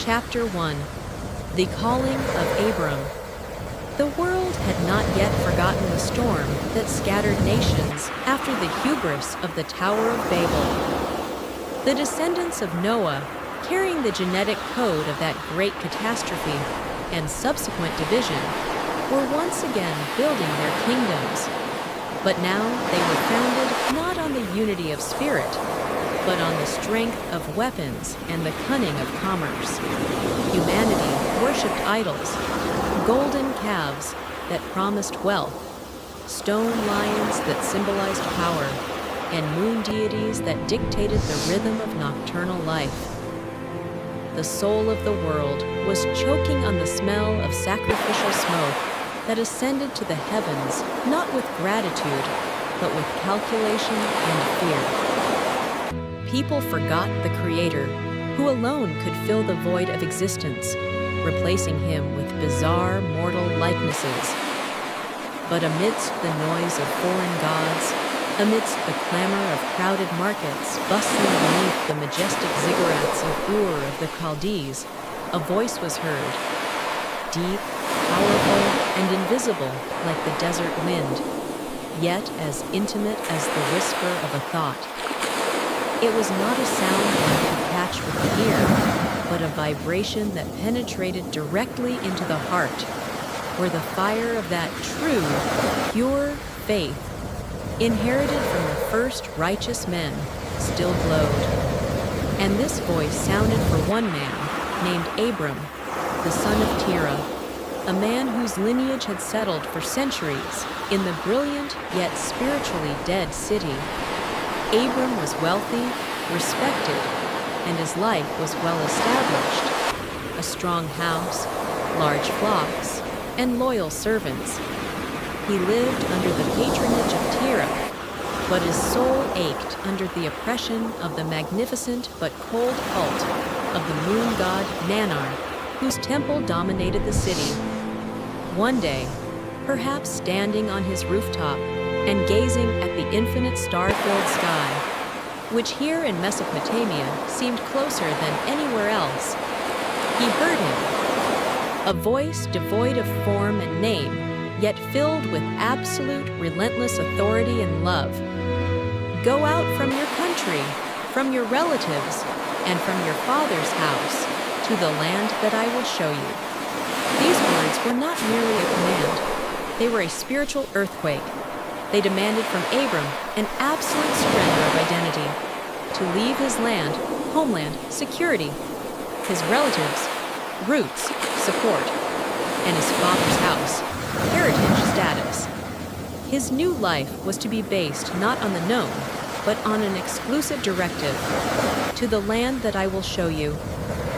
Chapter 1. The Calling of Abram. The world had not yet forgotten the storm that scattered nations after the hubris of the Tower of Babel. The descendants of Noah, carrying the genetic code of that great catastrophe and subsequent division, were once again building their kingdoms. But now they were founded not on the unity of spirit, but on the strength of weapons and the cunning of commerce. Humanity worshipped idols, golden calves that promised wealth, stone lions that symbolized power, and moon deities that dictated the rhythm of nocturnal life. The soul of the world was choking on the smell of sacrificial smoke that ascended to the heavens not with gratitude, but with calculation and fear. People forgot the Creator, who alone could fill the void of existence, replacing him with bizarre mortal likenesses. But amidst the noise of foreign gods, amidst the clamor of crowded markets bustling beneath the majestic ziggurats of Ur of the Chaldees, a voice was heard, deep, powerful, and invisible like the desert wind, yet as intimate as the whisper of a thought. It was not a sound one could catch with the ear, but a vibration that penetrated directly into the heart, where the fire of that true, pure faith, inherited from the first righteous men, still glowed. And this voice sounded for one man, named Abram, the son of Terah, a man whose lineage had settled for centuries in the brilliant yet spiritually dead city. Abram was wealthy, respected, and his life was well established. A strong house, large flocks, and loyal servants. He lived under the patronage of Terah, but his soul ached under the oppression of the magnificent but cold cult of the moon god Nannar, whose temple dominated the city. One day, perhaps standing on his rooftop and gazing at the infinite star-filled sky, which here in Mesopotamia seemed closer than anywhere else, he heard him, a voice devoid of form and name, yet filled with absolute, relentless authority and love. Go out from your country, from your relatives, and from your father's house, to the land that I will show you. These words were not merely a command. They were a spiritual earthquake. They demanded from Abram an absolute surrender of identity, to leave his land, homeland, security, his relatives, roots, support, and his father's house, heritage status. His new life was to be based not on the known, but on an exclusive directive, to the land that I will show you,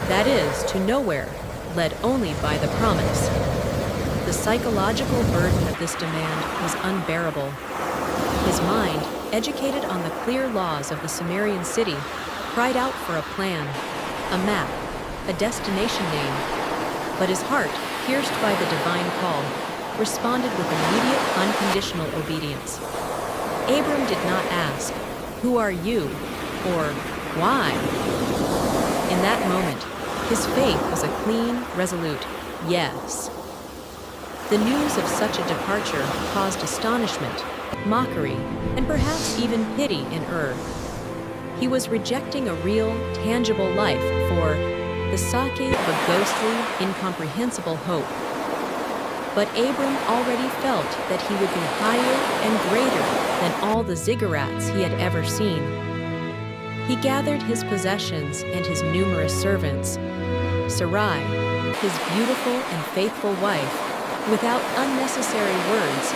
that is, to nowhere, led only by the promise. The psychological burden of this demand was unbearable. His mind, educated on the clear laws of the Sumerian city, cried out for a plan, a map, a destination name. But his heart, pierced by the divine call, responded with immediate, unconditional obedience. Abram did not ask, "Who are you?" or "Why?" In that moment, his faith was a clean, resolute yes. The news of such a departure caused astonishment, mockery, and perhaps even pity in Ur. He was rejecting a real, tangible life for the sake of a ghostly, incomprehensible hope. But Abram already felt that he would be higher and greater than all the ziggurats he had ever seen. He gathered his possessions and his numerous servants. Sarai, his beautiful and faithful wife, without unnecessary words,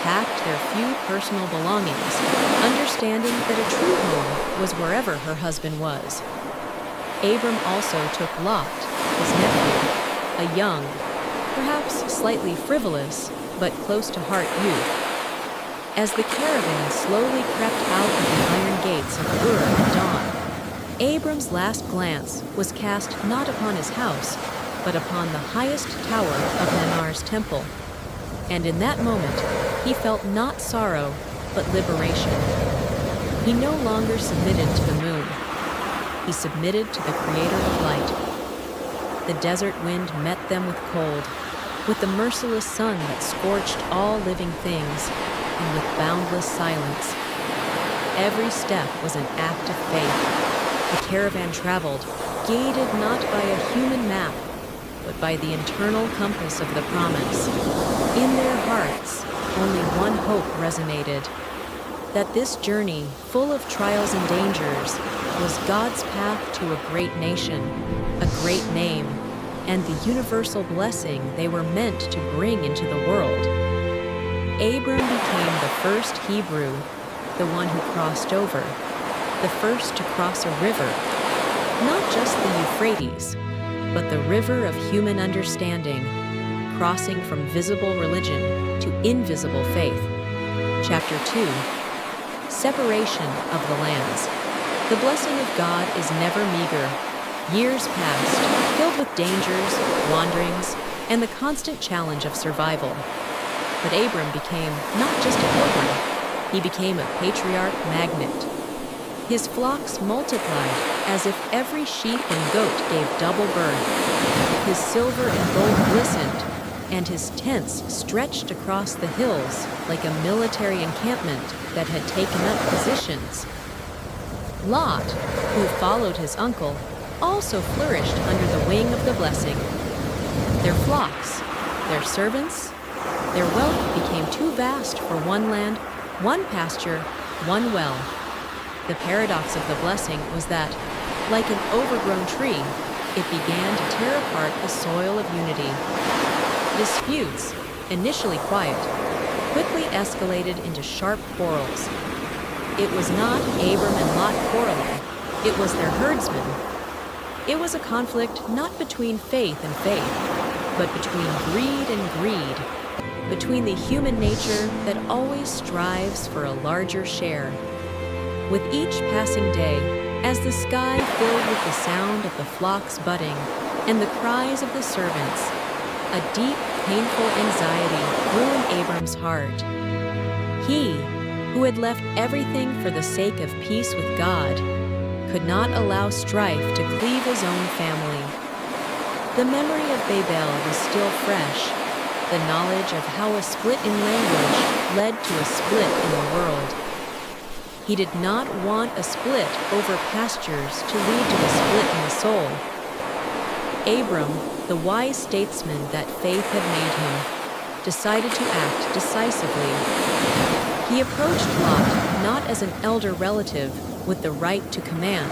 packed their few personal belongings, understanding that a true home was wherever her husband was. Abram also took Lot, his nephew, a young, perhaps slightly frivolous, but close-to-heart youth. As the caravan slowly crept out of the iron gates of Ur at dawn, Abram's last glance was cast not upon his house, but upon the highest tower of Nannar's temple. And in that moment, he felt not sorrow, but liberation. He no longer submitted to the moon. He submitted to the Creator of light. The desert wind met them with cold, with the merciless sun that scorched all living things, and with boundless silence. Every step was an act of faith. The caravan traveled, guided not by a human map, but by the internal compass of the promise. In their hearts, only one hope resonated: that this journey, full of trials and dangers, was God's path to a great nation, a great name, and the universal blessing they were meant to bring into the world. Abram became the first Hebrew, the one who crossed over, the first to cross a river, not just the Euphrates, but the river of human understanding, crossing from visible religion to invisible faith. Chapter 2. Separation of the lands. The blessing of God is never meager. Years passed, filled with dangers, wanderings, and the constant challenge of survival. But Abram became not just a pilgrim, he became a patriarch magnet. His flocks multiplied as if every sheep and goat gave double birth. His silver and gold glistened, and his tents stretched across the hills like a military encampment that had taken up positions. Lot, who followed his uncle, also flourished under the wing of the blessing. Their flocks, their servants, their wealth became too vast for one land, one pasture, one well. The paradox of the blessing was that, like an overgrown tree, it began to tear apart the soil of unity. Disputes, initially quiet, quickly escalated into sharp quarrels. It was not Abram and Lot quarreling, it was their herdsmen. It was a conflict not between faith and faith, but between greed and greed, between the human nature that always strives for a larger share. With each passing day, as the sky filled with the sound of the flocks budding and the cries of the servants, a deep, painful anxiety grew in Abram's heart. He, who had left everything for the sake of peace with God, could not allow strife to cleave his own family. The memory of Babel was still fresh, the knowledge of how a split in language led to a split in the world. He did not want a split over pastures to lead to a split in the soul. Abram, the wise statesman that faith had made him, decided to act decisively. He approached Lot not as an elder relative with the right to command,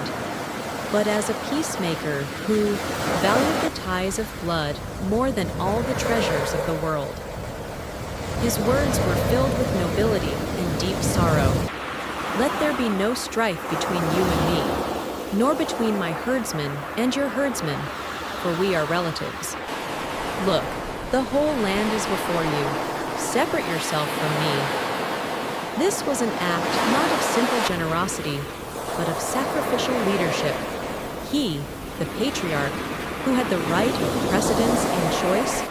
but as a peacemaker who valued the ties of blood more than all the treasures of the world. His words were filled with nobility and deep sorrow. Let there be no strife between you and me, nor between my herdsmen and your herdsmen, for we are relatives. Look, the whole land is before you. Separate yourself from me. This was an act not of simple generosity, but of sacrificial leadership. He, the patriarch, who had the right of precedence and choice,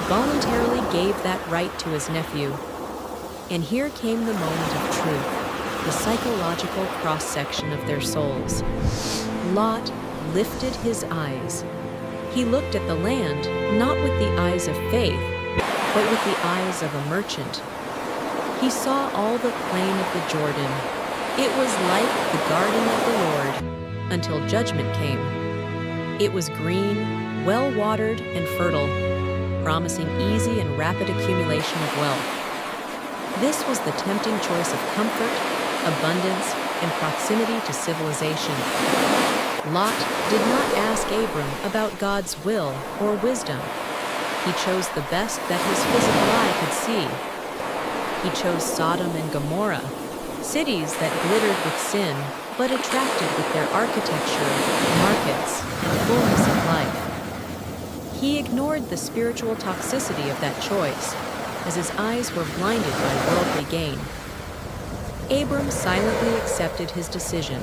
voluntarily gave that right to his nephew. And here came the moment of truth, the psychological cross-section of their souls. Lot lifted his eyes. He looked at the land not with the eyes of faith, but with the eyes of a merchant. He saw all the plain of the Jordan. It was like the garden of the Lord, until judgment came. It was green, well-watered, and fertile, promising easy and rapid accumulation of wealth. This was the tempting choice of comfort, abundance, and proximity to civilization. Lot did not ask Abram about God's will or wisdom. He chose the best that his physical eye could see. He chose Sodom and Gomorrah, cities that glittered with sin, but attracted with their architecture, markets, and fullness of life. He ignored the spiritual toxicity of that choice, as his eyes were blinded by worldly gain. Abram silently accepted his decision.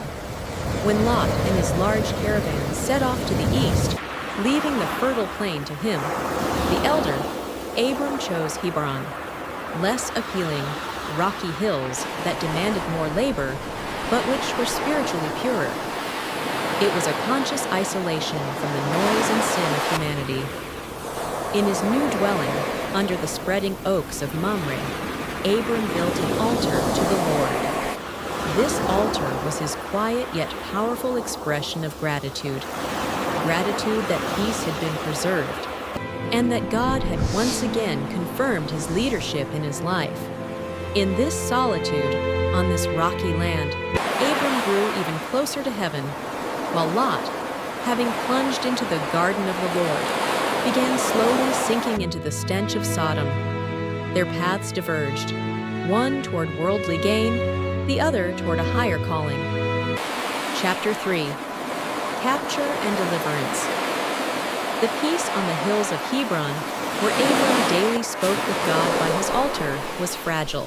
When Lot and his large caravan set off to the east, leaving the fertile plain to him, the elder, Abram chose Hebron, less appealing, rocky hills that demanded more labor, but which were spiritually purer. It was a conscious isolation from the noise and sin of humanity. humanity. In his new dwelling, under the spreading oaks of Mamre, Abram built an altar to the Lord. This altar was his quiet yet powerful expression of gratitude. Gratitude that peace had been preserved, and that God had once again confirmed his leadership in his life. In this solitude, on this rocky land, Abram grew even closer to heaven, while Lot, having plunged into the garden of the Lord, began slowly sinking into the stench of Sodom. Their paths diverged, one toward worldly gain, the other toward a higher calling. Chapter 3. Capture and Deliverance. The peace on the hills of Hebron, where Abram daily spoke with God by his altar, was fragile.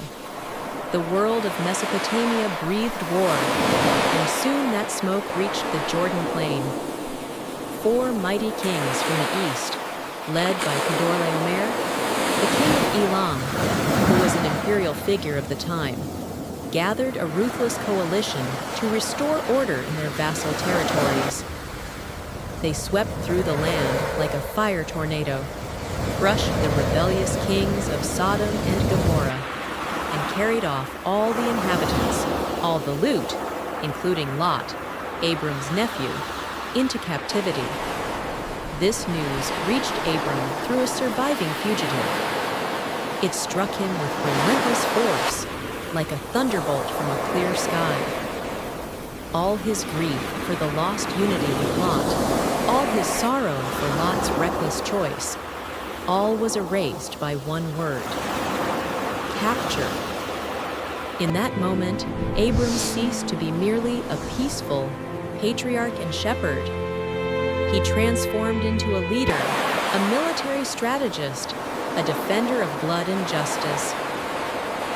The world of Mesopotamia breathed war, and soon that smoke reached the Jordan plain. 4 mighty kings from the east, led by Kedorlaomer, the king of Elam, who was an imperial figure of the time, gathered a ruthless coalition to restore order in their vassal territories. They swept through the land like a fire tornado, crushed the rebellious kings of Sodom and Gomorrah, and carried off all the inhabitants, all the loot, including Lot, Abram's nephew, into captivity. This news reached Abram through a surviving fugitive. It struck him with relentless force, like a thunderbolt from a clear sky. All his grief for the lost unity with Lot, all his sorrow for Lot's reckless choice, all was erased by one word: capture. In that moment, Abram ceased to be merely a peaceful patriarch and shepherd. He transformed into a leader, a military strategist, a defender of blood and justice.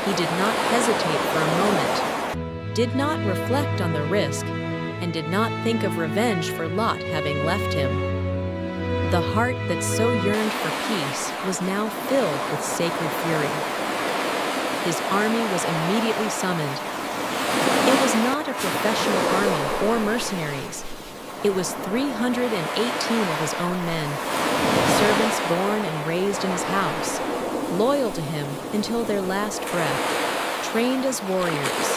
He did not hesitate for a moment, did not reflect on the risk, and did not think of revenge for Lot having left him. The heart that so yearned for peace was now filled with sacred fury. His army was immediately summoned. It was not a professional army or mercenaries. It was 318 of his own men, servants born and raised in his house, loyal to him until their last breath, trained as warriors,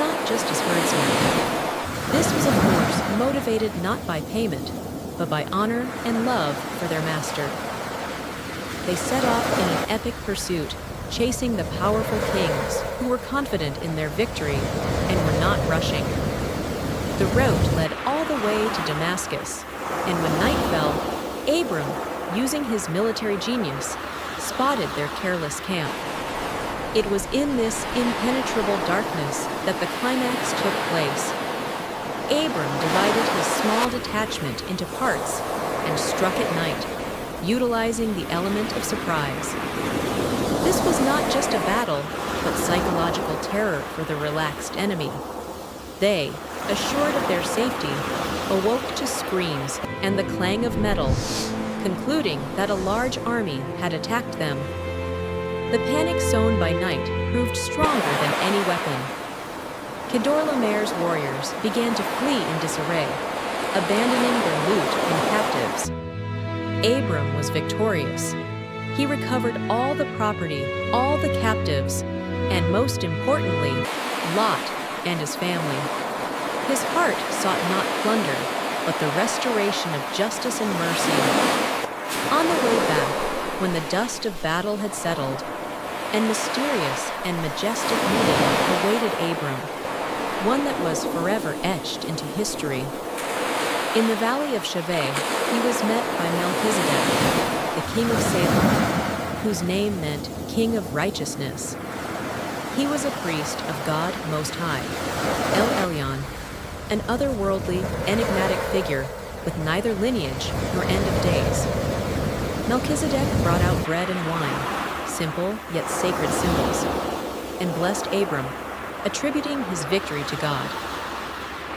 not just as herdsmen. This was, of course, motivated not by payment, but by honor and love for their master. They set off in an epic pursuit, chasing the powerful kings who were confident in their victory and were not rushing. The road led all the way to Damascus, and when night fell, Abram, using his military genius, spotted their careless camp. It was in this impenetrable darkness that the climax took place. Abram divided his small detachment into parts and struck at night, utilizing the element of surprise. This was not just a battle, but psychological terror for the relaxed enemy. They, assured of their safety, awoke to screams and the clang of metal, concluding that a large army had attacked them. The panic sown by night proved stronger than any weapon. Kedorlaomer's warriors began to flee in disarray, abandoning their loot and captives. Abram was victorious. He recovered all the property, all the captives, and most importantly, Lot and his family. His heart sought not plunder, but the restoration of justice and mercy. On the way back, when the dust of battle had settled, an mysterious and majestic meeting awaited Abram, one that was forever etched into history. In the valley of Shaveh, he was met by Melchizedek, the king of Salem, whose name meant King of Righteousness. He was a priest of God Most High, El Elyon, an otherworldly, enigmatic figure with neither lineage nor end of days. Melchizedek brought out bread and wine, simple yet sacred symbols, and blessed Abram, attributing his victory to God.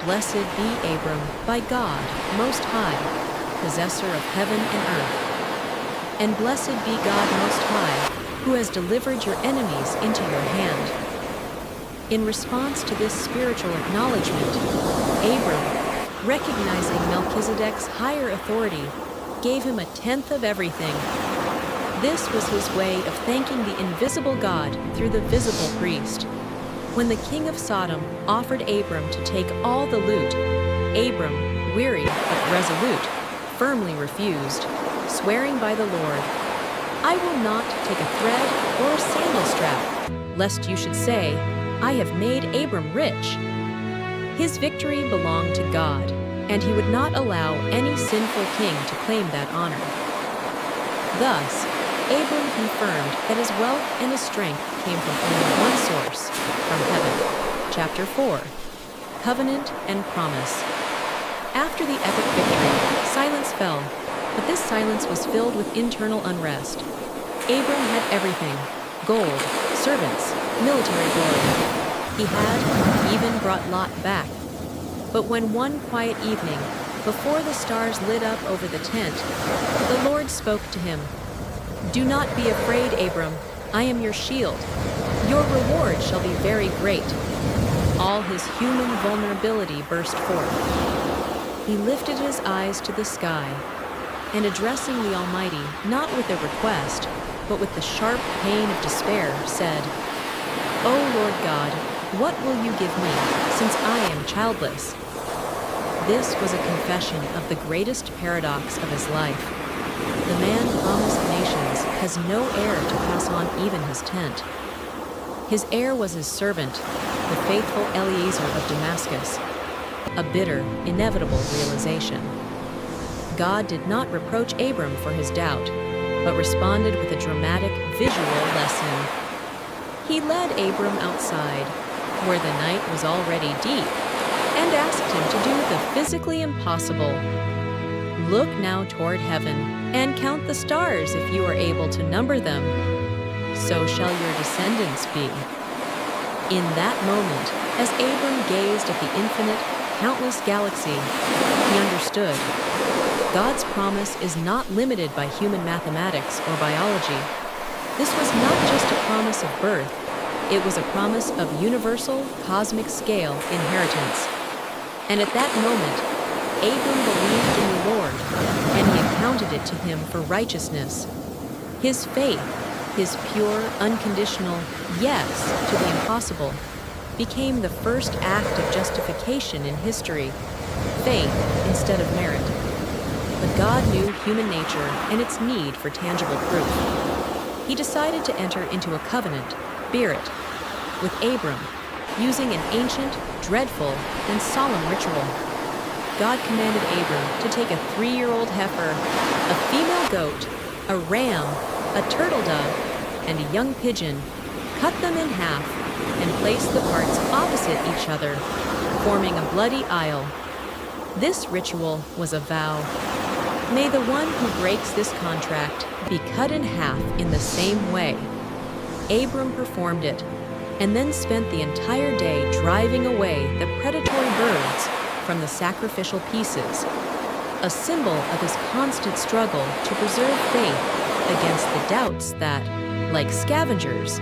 Blessed be Abram by God Most High, possessor of heaven and earth. And blessed be God Most High, who has delivered your enemies into your hand. In response to this spiritual acknowledgement, Abram, recognizing Melchizedek's higher authority, gave him a tenth of everything. This was his way of thanking the invisible God through the visible priest. When the king of Sodom offered Abram to take all the loot, Abram, weary but resolute, firmly refused, swearing by the Lord, "I will not take a thread or a sandal strap, lest you should say, 'I have made Abram rich.'" His victory belonged to God, and he would not allow any sinful king to claim that honor. Thus, Abram confirmed that his wealth and his strength came from only one source, from heaven. Chapter 4. Covenant and Promise. After the epic victory, silence fell, but this silence was filled with internal unrest. Abram had everything: gold, servants, military glory. He had even brought Lot back. But when one quiet evening, before the stars lit up over the tent, the Lord spoke to him, "Do not be afraid, Abram. I am your shield. Your reward shall be very great." All his human vulnerability burst forth. He lifted his eyes to the sky, and addressing the Almighty not with a request, but with the sharp pain of despair, said, "O Lord God, what will you give me, since I am childless?" This was a confession of the greatest paradox of his life. The man promised nations has no heir to pass on even his tent. His heir was his servant, the faithful Eliezer of Damascus, a bitter, inevitable realization. God did not reproach Abram for his doubt, but responded with a dramatic visual lesson. He led Abram outside, where the night was already deep, and asked him to do the physically impossible. "Look now toward heaven, and count the stars if you are able to number them. So shall your descendants be." In that moment, as Abram gazed at the infinite, countless galaxy, he understood. God's promise is not limited by human mathematics or biology. This was not just a promise of birth, it was a promise of universal, cosmic scale inheritance. And at that moment, Abram believed in the Lord, and he accounted it to him for righteousness. His faith, his pure, unconditional yes to the impossible, became the first act of justification in history, faith instead of merit. But God knew human nature and its need for tangible proof. He decided to enter into a covenant, Berit, with Abram, using an ancient, dreadful, and solemn ritual. God commanded Abram to take a 3-year-old heifer, a female goat, a ram, a turtle dove, and a young pigeon, cut them in half, and place the parts opposite each other, forming a bloody aisle. This ritual was a vow. May the one who breaks this contract be cut in half in the same way. Abram performed it, and then spent the entire day driving away the predatory birds from the sacrificial pieces, a symbol of his constant struggle to preserve faith against the doubts that, like scavengers,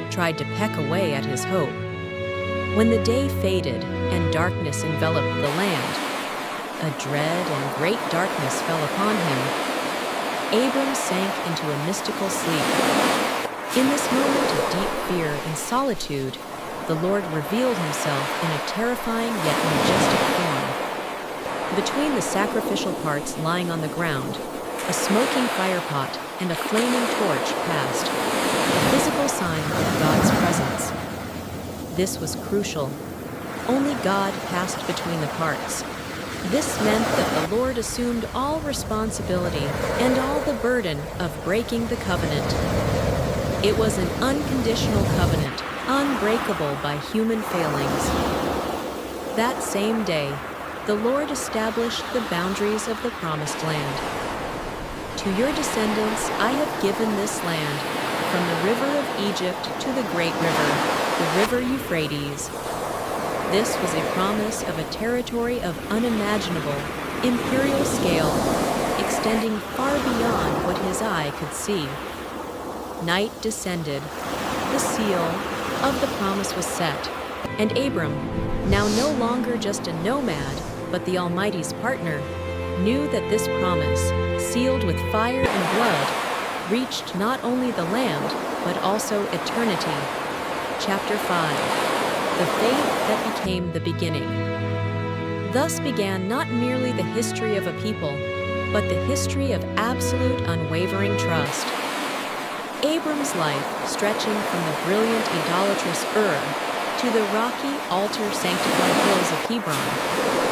tried to peck away at his hope. When the day faded and darkness enveloped the land, a dread and great darkness fell upon him. Abram sank into a mystical sleep. In this moment of deep fear and solitude, the Lord revealed himself in a terrifying yet majestic form. Between the sacrificial parts lying on the ground, a smoking firepot and a flaming torch passed, a physical sign of God's presence. This was crucial. Only God passed between the parts. This meant that the Lord assumed all responsibility and all the burden of breaking the covenant. It was an unconditional covenant, unbreakable by human failings. That same day, the Lord established the boundaries of the promised land. To your descendants I have given this land, from the river of Egypt to the great river, the river Euphrates. This was a promise of a territory of unimaginable, imperial scale, extending far beyond what his eye could see. Night descended, the seal of the promise was set, and Abram, now no longer just a nomad, but the Almighty's partner, knew that this promise, sealed with fire and blood, reached not only the land, but also eternity. Chapter 5. The Faith That Became the Beginning. Thus began not merely the history of a people, but the history of absolute unwavering trust. Abram's life, stretching from the brilliant idolatrous Ur to the rocky, altar-sanctified hills of Hebron,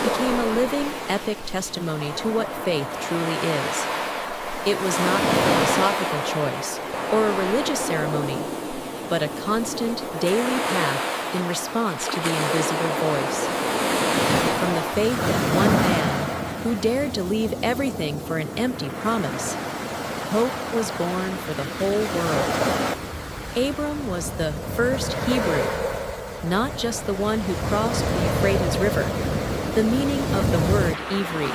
became a living, epic testimony to what faith truly is. It was not a philosophical choice or a religious ceremony, but a constant, daily path in response to the invisible voice. From the faith of one man who dared to leave everything for an empty promise, hope was born for the whole world. Abram was the first Hebrew, not just the one who crossed the Euphrates River, the meaning of the word Ivri,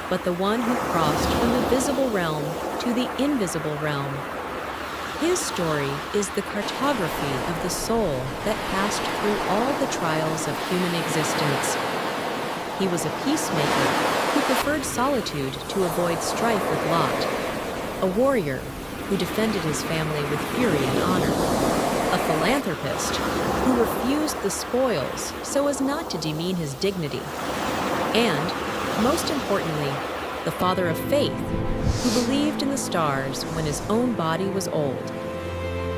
but the one who crossed from the visible realm to the invisible realm. His story is the cartography of the soul that passed through all the trials of human existence. He was a peacemaker who preferred solitude to avoid strife with Lot, a warrior who defended his family with fury and honor, a philanthropist who refused the spoils so as not to demean his dignity, and, most importantly, the father of faith, who believed in the stars when his own body was old.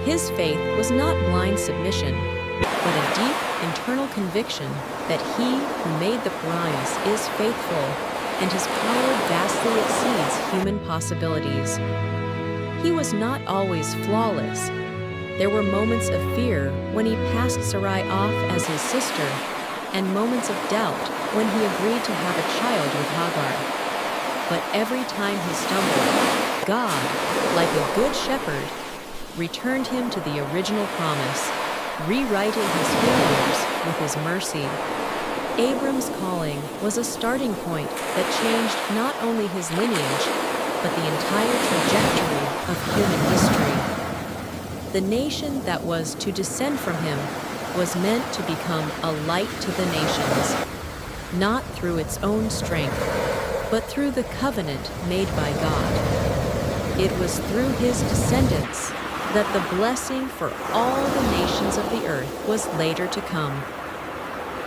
His faith was not blind submission, but a deep internal conviction that he who made the promise is faithful, and his power vastly exceeds human possibilities. He was not always flawless. There were moments of fear when he passed Sarai off as his sister, and moments of doubt when he agreed to have a child with Hagar. But every time he stumbled, God, like a good shepherd, returned him to the original promise, rewriting his failures with his mercy. Abram's calling was a starting point that changed not only his lineage, but the entire trajectory of human history. The nation that was to descend from him was meant to become a light to the nations, not through its own strength, but through the covenant made by God. It was through his descendants that the blessing for all the nations of the earth was later to come.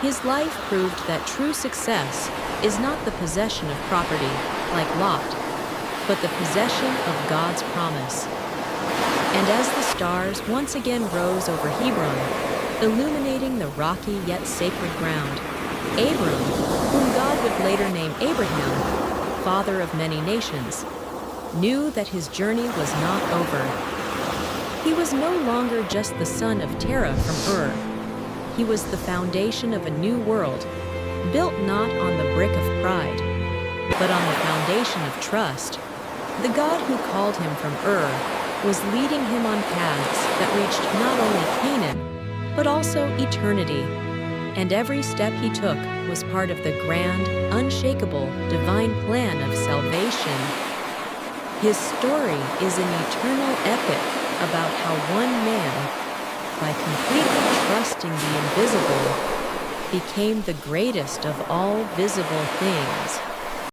His life proved that true success is not the possession of property, like Lot, but the possession of God's promise. And as the stars once again rose over Hebron, illuminating the rocky yet sacred ground, Abram, whom God would later name Abraham, father of many nations, knew that his journey was not over. He was no longer just the son of Terah from Ur. He was the foundation of a new world, built not on the brick of pride, but on the foundation of trust. The God who called him from Ur was leading him on paths that reached not only Canaan, but also eternity. And every step he took was part of the grand, unshakable, divine plan of salvation. His story is an eternal epic about how one man, by completely trusting the invisible, became the greatest of all visible things.